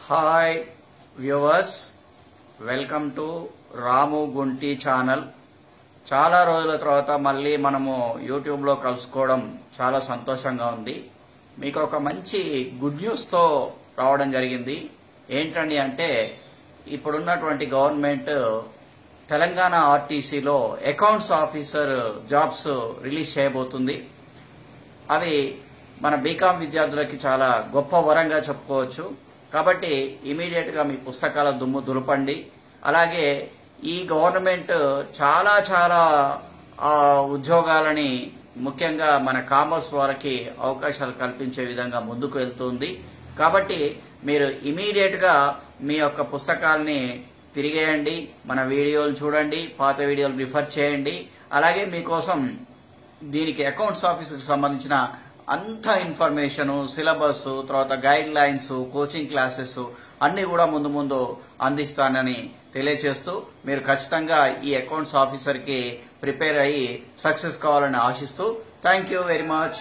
Hi viewers, welcome to Ramu Gunti channel. చాలా రోజుల తర్వాత మళ్ళీ మనము యూట్యూబ్లో కలుసుకోవడం చాలా సంతోషంగా ఉంది. మీకు ఒక మంచి గుడ్ న్యూస్తో రావడం జరిగింది. ఏంటండి అంటే, ఇప్పుడున్నటువంటి గవర్నమెంట్ తెలంగాణ ఆర్టీసీలో అకౌంట్స్ ఆఫీసర్ జాబ్స్ రిలీజ్ చేయబోతుంది. అవి మన బీకామ్ విద్యార్థులకి చాలా గొప్ప వరంగా చెప్పుకోవచ్చు. కాబట్టి ఇమీడియట్ గా మీ పుస్తకాల దుమ్ము దులపండి. అలాగే ఈ గవర్నమెంట్ చాలా చాలా ఉద్యోగాలని, ముఖ్యంగా మన కామర్స్ వారికి అవకాశాలు కల్పించే విధంగా ముందుకు వెళ్తుంది. కాబట్టి మీరు ఇమీడియట్ గా మీ యొక్క పుస్తకాలని తిరిగేయండి, మన వీడియోలు చూడండి, పాత వీడియోలు రిఫర్ చేయండి. అలాగే మీకోసం దీనికి అకౌంట్స్ ఆఫీసుకు సంబంధించిన అంత ఇన్ఫర్మేషన్, సిలబస్, తర్వాత గైడ్ లైన్స్, కోచింగ్ క్లాసెస్ అన్ని కూడా ముందు ముందు అందిస్తానని తెలియజేస్తూ, మీరు ఖచ్చితంగా ఈ అకౌంట్స్ ఆఫీసర్ కి ప్రిపేర్ అయ్యి సక్సెస్ కావాలని ఆశిస్తూ, థ్యాంక్ యూ వెరీ మచ్.